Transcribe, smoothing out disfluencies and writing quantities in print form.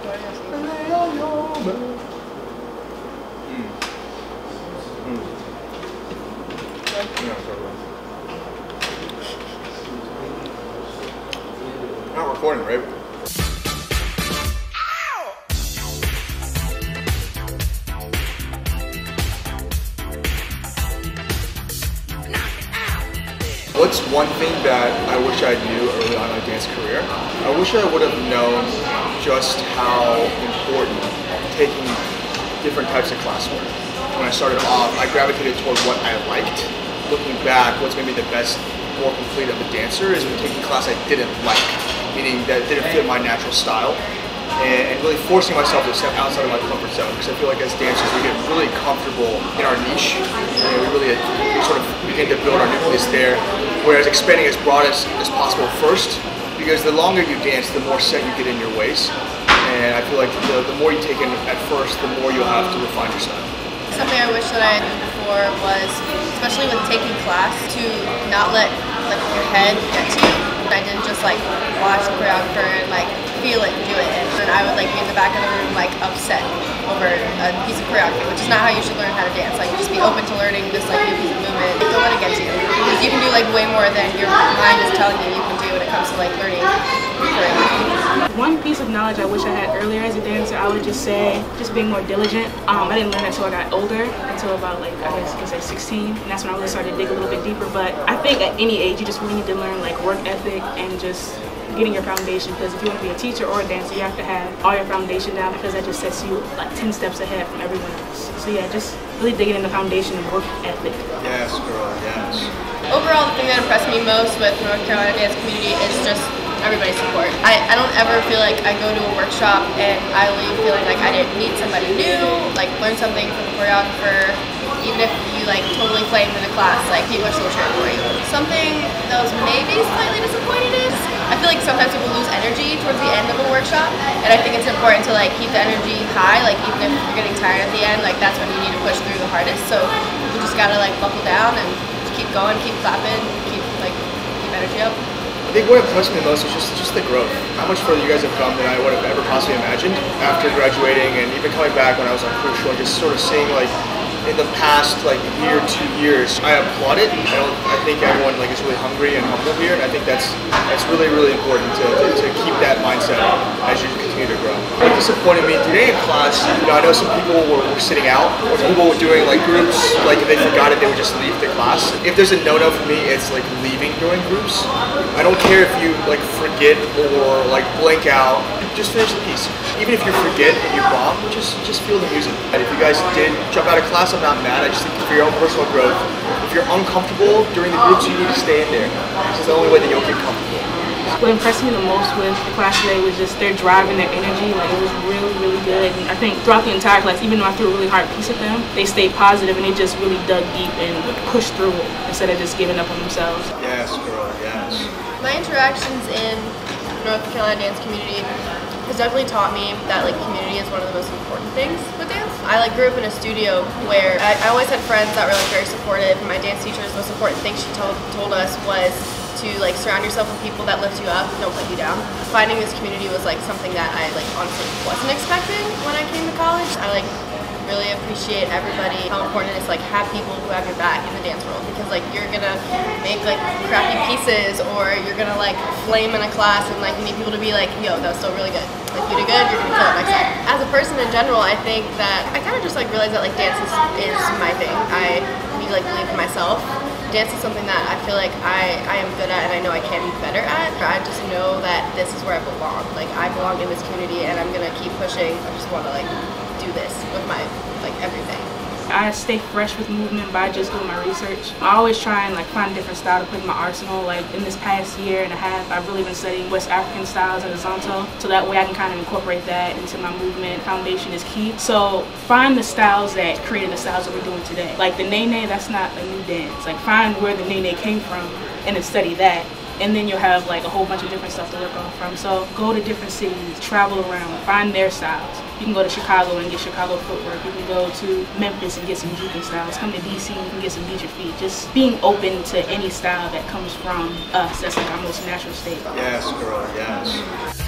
Not recording, right? What's one thing that I wish I knew early on in my dance career? I wish I would have known just how important taking different types of class were. When I started off, I gravitated toward what I liked. Looking back, what's made me the best, more complete of a dancer is when taking class I didn't like, meaning that it didn't fit my natural style, and really forcing myself to step outside of my comfort zone, because I feel like as dancers we get really comfortable in our niche, and we really sort of begin to build our nucleus there, whereas expanding as broad as possible first, because the longer you dance, the more set you get in your ways, and I feel like the more you take in at first, the more you'll have to refine your style. Something I wish that I knew before was, especially with taking class, to not let like your head get to you. I didn't just like watch the choreographer and like feel it and do it, and I would like be in the back of the room like upset over a piece of choreography, which is not how you should learn how to dance. Like, just be open to learning this like new piece of movement. Don't let it get to you, because you can do like way more than your mind is telling you can do when it comes to like learning choreography. One piece of knowledge I wish I had earlier as a dancer, I would just say just being more diligent. I didn't learn that until I got older, until about like I guess you could say 16, and that's when I really started to dig a little bit deeper. But I think at any age you just really need to learn like work ethic and just getting your foundation, because if you want to be a teacher or a dancer, you have to have all your foundation down, because that just sets you like 10 steps ahead from everyone else. So yeah, just really digging in the foundation of work ethic. Yes, girl, yes. Overall, the thing that impressed me most with North Carolina dance community is just everybody's support. I don't ever feel like I go to a workshop and I leave feeling like I didn't meet somebody new, like learn something from the choreographer. Even if you like totally flamed in a class, like people are still cheering for you. Something that was maybe slightly disappointed is, I feel like sometimes people lose energy towards the end of a workshop, and I think it's important to like keep the energy high, like even if you're getting tired at the end, like that's when you need to push through the hardest. So you just gotta like buckle down and just keep going, keep clapping, keep energy up. I think what impressed me the most was just the growth. How much further you guys have come than I would have ever possibly imagined after graduating, and even coming back when I was on crucial, and just sort of seeing like in the past like year, 2 years, I applaud it. I think everyone like is really hungry and humble here, and I think that's really, really important to keep that mindset as you continue to grow. What disappointed me today in class, I know some people were sitting out, or people were doing like groups, like if they forgot it, they would just leave the class. If there's a no-no for me, it's like leaving during groups. I don't care if you like forget or like blank out, just finish the piece. Even if you forget and you bomb, just feel the music. And if you guys did jump out of class, I'm not mad. I just think for your own personal growth, if you're uncomfortable during the groups, you need to stay in there. This is the only way that you'll get comfortable. What impressed me the most with the class today was just their drive and their energy. Like, it was really, really good. And I think throughout the entire class, even though I threw a really hard piece at them, they stayed positive and they just really dug deep and pushed through it instead of just giving up on themselves. Yes, girl, yes. My interactions in North Carolina dance community has definitely taught me that like community is one of the most important things with dance. I like grew up in a studio where I always had friends that were like very supportive. My dance teacher's most important thing she told us was to like surround yourself with people that lift you up, don't put you down. Finding this community was like something that I like honestly wasn't expecting when I came to college. I like really appreciate everybody, how important it is to like have people who have your back in the dance world, because like you're gonna make like crappy pieces, or you're gonna like flame in a class and like you need people to be like, yo, that was still really good. Like, you did good, you're gonna kill it next time. As a person in general, I think that I kind of just like realized that like dance is my thing. I need to like believe in myself. Dance is something that I feel like I am good at and I know I can be better at. I just know that this is where I belong. Like, I belong in this community and I'm gonna keep pushing. I just wanna like do this with my like everything. I stay fresh with movement by just doing my research. I always try and like find a different style to put in my arsenal. Like in this past year and a half, I've really been studying West African styles and the Zonto, so that way I can kind of incorporate that into my movement. Foundation is key. So find the styles that created the styles that we're doing today. Like the Nene, that's not a new dance. Like find where the Nene came from and then study that. And then you'll have like a whole bunch of different stuff to work on from. So go to different cities, travel around, find their styles. You can go to Chicago and get Chicago footwork. You can go to Memphis and get some juking styles. Come to DC and you can get some beat your feet. Just being open to any style that comes from us. That's like our most natural state. Yes, girl, yes.